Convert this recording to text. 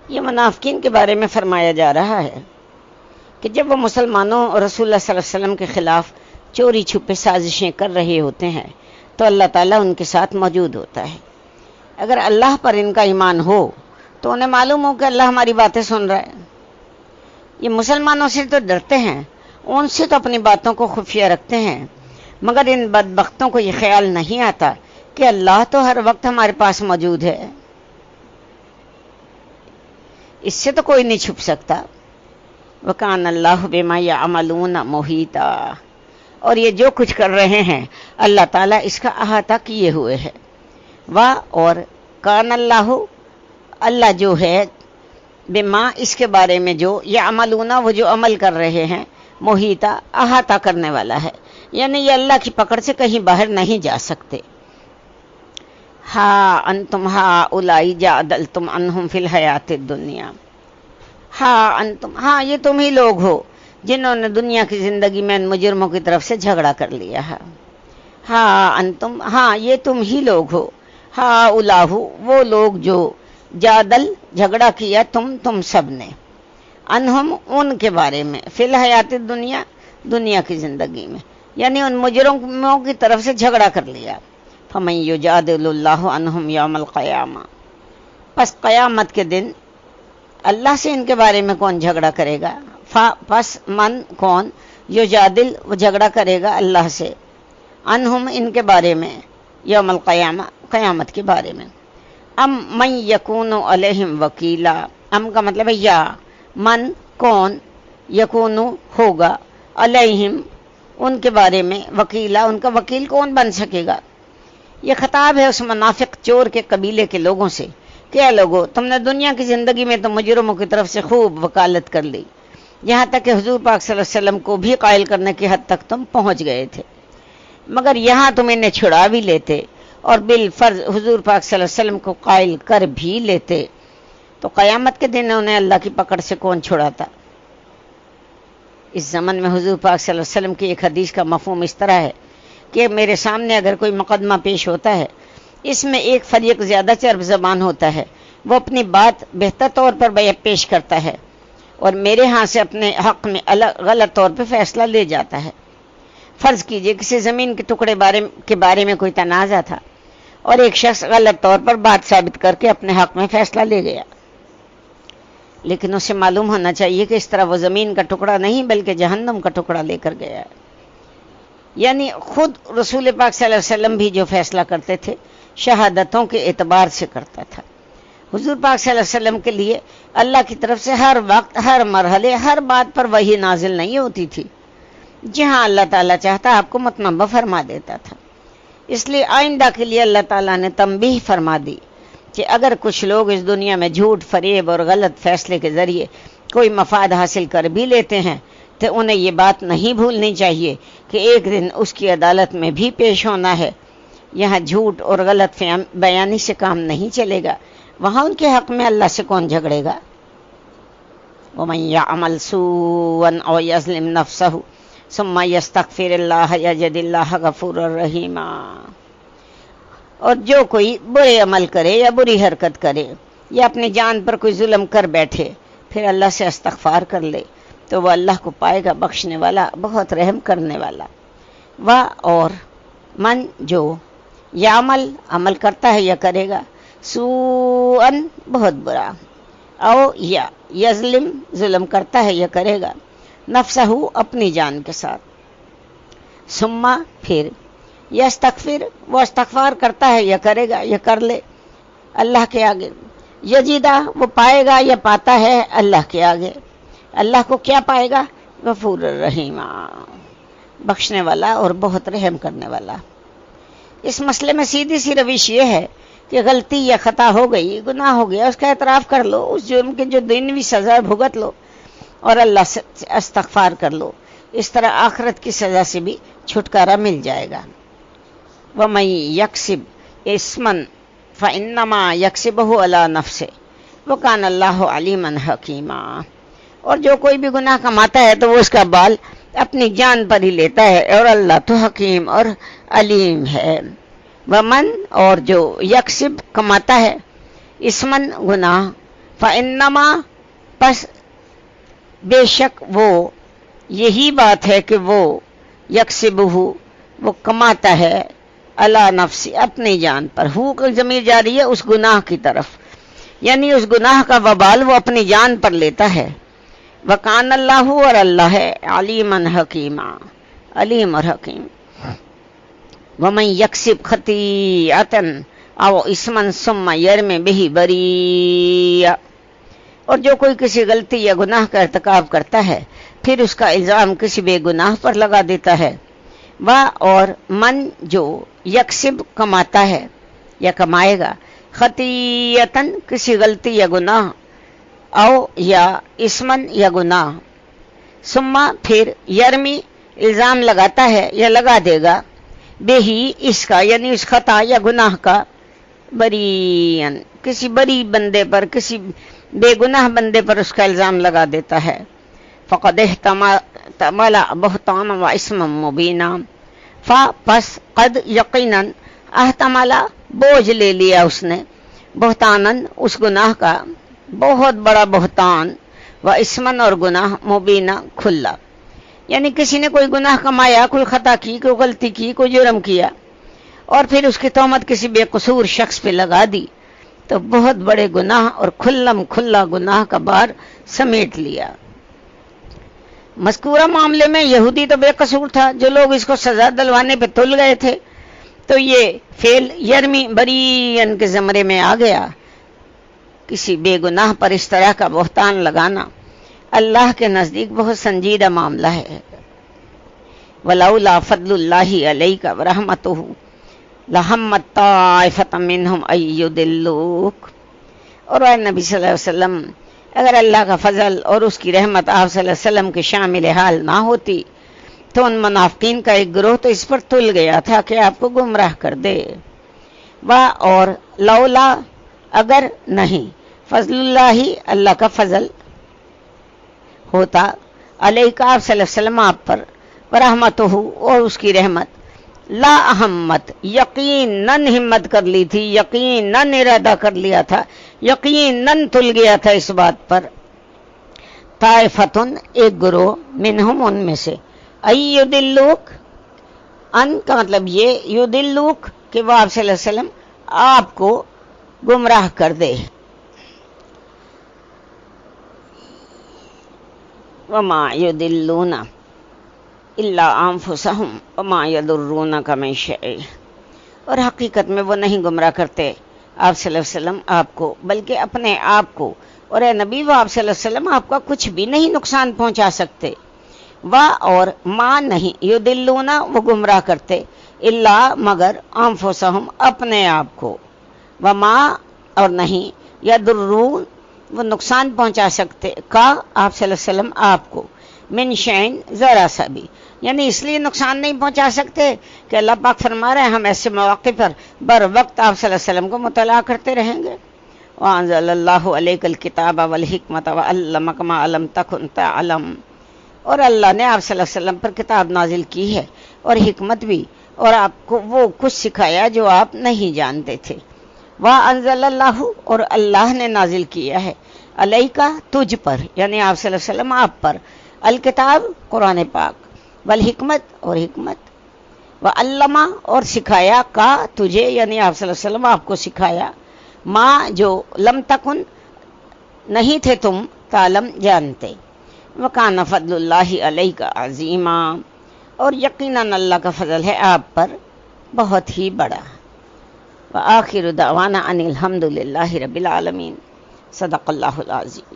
یہ منافقین کے بارے میں فرمایا جا رہا ہے کہ جب وہ مسلمانوں اور رسول اللہ صلی اللہ علیہ وسلم کے خلاف چوری چھپے سازشیں کر رہے ہوتے ہیں تو اللہ تعالیٰ ان کے ساتھ موجود ہوتا ہے۔ اگر اللہ پر ان کا ایمان ہو تو انہیں معلوم ہو کہ اللہ ہماری باتیں سن رہا ہے۔ یہ مسلمانوں سے تو ڈرتے ہیں، ان سے تو اپنی باتوں کو خفیہ رکھتے ہیں، مگر ان بدبختوں کو یہ خیال نہیں آتا کہ اللہ تو ہر وقت ہمارے پاس موجود ہے، اس سے تو کوئی نہیں چھپ سکتا۔ وَكَانَ اللَّهُ بِمَا يَعْمَلُونَ مُحِيطًا، اور یہ جو کچھ کر رہے ہیں اللہ تعالیٰ اس کا احاطہ کیے ہوئے ہے۔ اور کان اللہ، اللہ جو ہے، بما اس کے بارے میں جو یعملون وہ جو عمل کر رہے ہیں، محیطا احاطہ کرنے والا ہے، یعنی یہ اللہ کی پکڑ سے کہیں باہر نہیں جا سکتے۔ ہاں انتم ہؤلاء جادلتم عنہم فی الحیات الدنیا، ہاں یہ تم ہی لوگ ہو جنہوں نے دنیا کی زندگی میں ان مجرموں کی طرف سے جھگڑا کر لیا ہے۔ ہاں یہ تم ہی لوگ ہو، ہؤلاء وہ لوگ جو جادل جھگڑا کیا تم سب نے، انہم ان کے بارے میں، فی الحیات الدنیا دنیا کی زندگی میں، یعنی ان مجرموں کی طرف سے جھگڑا کر لیا۔ فمن یجادل اللہ عنہم یوم القیامہ، پس قیامت کے دن اللہ سے ان کے بارے میں کون جھگڑا کرے گا؟ پس من کون، یجادل وہ جھگڑا کرے گا اللہ سے، عنہم ان کے بارے میں، یوم القیامہ قیامت کے بارے میں۔ ام من یکون علیہم وکیلا، ام کا مطلب ہے یا، من کون، یکون ہوگا، علیہم ان کے بارے میں، وکیلا ان کا وکیل کون بن سکے گا۔ یہ خطاب ہے اس منافق چور کے قبیلے کے لوگوں سے، کیا لوگو تم نے دنیا کی زندگی میں تو مجرموں کی طرف سے خوب وکالت کر لی، یہاں تک کہ حضور پاک صلی اللہ علیہ وسلم کو بھی قائل کرنے کی حد تک تم پہنچ گئے تھے، مگر یہاں تم انہیں چھڑا بھی لیتے اور بالفرض حضور پاک صلی اللہ علیہ وسلم کو قائل کر بھی لیتے تو قیامت کے دن انہیں اللہ کی پکڑ سے کون چھڑاتا۔ اس زمن میں حضور پاک صلی اللہ علیہ وسلم کی ایک حدیث کا مفہوم اس طرح ہے کہ میرے سامنے اگر کوئی مقدمہ پیش ہوتا ہے، اس میں ایک فریق زیادہ چرب زبان ہوتا ہے، وہ اپنی بات بہتر طور پر پیش کرتا ہے اور میرے ہاں سے اپنے حق میں غلط طور پہ فیصلہ لے جاتا ہے۔ فرض کیجئے کسی زمین کے ٹکڑے کے بارے میں کوئی تنازع تھا اور ایک شخص غلط طور پر بات ثابت کر کے اپنے حق میں فیصلہ لے گیا، لیکن اسے معلوم ہونا چاہیے کہ اس طرح وہ زمین کا ٹکڑا نہیں بلکہ جہنم کا ٹکڑا لے کر گیا ہے۔ یعنی خود رسول پاک صلی اللہ علیہ وسلم بھی جو فیصلہ کرتے تھے شہادتوں کے اعتبار سے کرتا تھا۔ حضور پاک صلی اللہ علیہ وسلم کے لیے اللہ کی طرف سے ہر وقت، ہر مرحلے، ہر بات پر وحی نازل نہیں ہوتی تھی، جہاں اللہ تعالیٰ چاہتا آپ کو متنبہ فرما دیتا تھا۔ اس لیے آئندہ کے لیے اللہ تعالیٰ نے تنبیہ فرما دی کہ اگر کچھ لوگ اس دنیا میں جھوٹ، فریب اور غلط فیصلے کے ذریعے کوئی مفاد حاصل کر بھی لیتے ہیں تو انہیں یہ بات نہیں بھولنی چاہیے کہ ایک دن اس کی عدالت میں بھی پیش ہونا ہے۔ یہاں جھوٹ اور غلط بیانی سے کام نہیں چلے گا، وہاں ان کے حق میں اللہ سے کون جھگڑے گا۔ وَمَن يَعْمَلْ سُوءًا أَوْ يَظْلِمْ نَفْسَهُ ثُمَّ يَسْتَغْفِرِ اللَّهَ يَجِدِ اللَّهَ غَفُورًا رَحِيمًا، اور جو کوئی برے عمل کرے یا بری حرکت کرے یا اپنی جان پر کوئی ظلم کر بیٹھے پھر اللہ سے استغفار کر لے تو وہ اللہ کو پائے گا بخشنے والا، بہت رحم کرنے والا۔ اور من جو یعمل عمل کرتا ہے یا کرے گا، سوءً بہت برا، او یا یظلم ظلم کرتا ہے یا کرے گا، نفسہ اپنی جان کے ساتھ، ثم پھر یستغفر وہ استغفار کرتا ہے یا کرے گا یا کر لے اللہ کے آگے، یجیدہ وہ پائے گا یا پاتا ہے اللہ کے آگے، اللہ کو کیا پائے گا؟ غفور الرحیم، بخشنے والا اور بہت رحم کرنے والا۔ اس مسئلے میں سیدھی سی روش یہ ہے کہ غلطی یا خطا ہو گئی، گناہ ہو گیا، اس کا اعتراف کر لو، اس جرم کی جو دنیوی سزا بھگت لو اور اللہ سے استغفار کر لو، اس طرح آخرت کی سزا سے بھی چھٹکارا مل جائے گا۔ وَمَن يَكْسِبْ إِثْمًا فَإِنَّمَا يَكْسِبُهُ عَلَى نَفْسِهِ وَكَانَ اللَّهُ عَلِيمًا حَكِيمًا، اور جو کوئی بھی گناہ کماتا ہے تو وہ اس کا بال اپنی جان پر ہی لیتا ہے، اور اللہ تو حکیم اور علیم ہے۔ ومن اور جو یکسب کماتا ہے، اسمن گناہ، فإنما پس بے شک وہ یہی بات ہے کہ وہ یکسبہ وہ کماتا ہے علی نفسی اپنی جان پر، ہو کا ضمیر جاری ہے اس گناہ کی طرف، یعنی اس گناہ کا وبال وہ اپنی جان پر لیتا ہے۔ وکان اللہ اور اللہ ہے علیما حکیما علیم اور حکیم۔ ومن یکسب خطیئۃ او اسما ثم یرم بہ بریئا، اور جو کوئی کسی غلطی یا گناہ کا ارتکاب کرتا ہے پھر اس کا الزام کسی بے گناہ پر لگا دیتا ہے، وہ اور من جو یکسب کماتا ہے یا کمائے گا، خطیئتن کسی غلطی یا گناہ، او یا اسمن یا گناہ، ثم پھر یرمی الزام لگاتا ہے یا لگا دے گا، بے ہی اس کا یعنی اس خطا یا گناہ کا، بریئن کسی بری بندے پر، کسی بے گناہ بندے پر اس کا الزام لگا دیتا ہے، فقد احتمل بہتانا و اسما مبینا، پس قد یقیناً احتمل بوجھ لے لیا اس نے، بہتانن اس گناہ کا، بہت بڑا بہتان، و اسمن اور گناہ مبینہ کھلا، یعنی کسی نے کوئی گناہ کمایا، کوئی خطا کی، کوئی غلطی کی، کوئی جرم کیا اور پھر اس کی تہمت کسی بے قصور شخص پہ لگا دی تو بہت بڑے گناہ اور کھلم کھلا گناہ کا بار سمیٹ لیا۔ مذکورہ معاملے میں یہودی تو بے قصور تھا، جو لوگ اس کو سزا دلوانے پہ تل گئے تھے، تو یہ فعل یرمی بریئن کے زمرے میں آ گیا۔ کسی بے گناہ پر اس طرح کا بہتان لگانا اللہ کے نزدیک بہت سنجیدہ معاملہ ہے۔ وَلَوْلَا فَضْلُ اللَّهِ عَلَيْكَ وَرَحْمَتُهُ لَهَمَّتْ طَائِفَةٌ مِّنْهُمْ أَن يُضِلُّوكَ، اور اے نبی صلی اللہ علیہ وسلم اگر اللہ کا فضل اور اس کی رحمت آپ صلی اللہ علیہ وسلم کے شامل حال نہ ہوتی تو ان منافقین کا ایک گروہ تو اس پر تل گیا تھا کہ آپ کو گمراہ کر دے۔ اور لولا اگر نہیں، فضل اللہ اللہ کا فضل ہوتا، علیہ آپ صلی اللہ علیہ وسلم آپ پر، ورحمتہ اور اس کی رحمت، لا احمت یقیناً ہمت کر لی تھی، یقیناً ارادہ کر لیا تھا، یقیناً تل گیا تھا اس بات پر، طائفتن ایک گروہ، منہم ان میں سے، ایدلوک ان کا مطلب یہ یدلوک کہ وہ آپ صلی اللہ علیہ وسلم آپ کو گمراہ کر دے، وما یدلون الا انفسهم وما یضرونک من شیء، اور حقیقت میں وہ نہیں گمراہ کرتے آپ صلی اللہ علیہ وسلم آپ کو بلکہ اپنے آپ کو، اور اے نبی وہ آپ صلی اللہ علیہ وسلم آپ کا کچھ بھی نہیں نقصان پہنچا سکتے، اور ما نہیں، یضلون وہ گمراہ کرتے، الا مگر انفسهم اپنے آپ کو، وما اور نہیں، یضرون وہ نقصان پہنچا سکتے کا آپ صلی اللہ علیہ وسلم آپ کو، من شین ذرا سا بھی، یعنی اس لیے نقصان نہیں پہنچا سکتے کہ اللہ پاک فرما رہے ہیں ہم ایسے مواقع پر بر وقت آپ صلی اللہ علیہ وسلم کو مطالعہ کرتے رہیں گے۔ وَأَنزَلَ اللَّهُ عَلَيْكَ الْكِتَابَ وَالْحِكْمَةَ وَعَلَّمَكَ مَا لَمْ تَكُنْ تَعْلَمْ، اور اللہ نے آپ صلی اللہ علیہ وسلم پر کتاب نازل کی ہے اور حکمت بھی، اور آپ کو وہ کچھ سکھایا جو آپ نہیں جانتے تھے۔ وَأَنزَلَ اللَّهُ اور اللہ نے نازل کیا ہے، علیکا تجھ پر یعنی آپ صلی اللہ علیہ وسلم آپ پر، الکتاب قرآن پاک، والحکمت اور حکمت، وعلما اور سکھایا کا تجھے یعنی آپ صلی اللہ علیہ وسلم آپ کو سکھایا، ماں جو لم تکن نہیں تھے تم تعلم جانتے، وکان فضل اللہ علیک عظیما اور یقیناً اللہ کا فضل ہے آپ پر بہت ہی بڑا۔ وآخر دعوانا ان الحمد للہ رب العالمین، صدق اللہ العظیم۔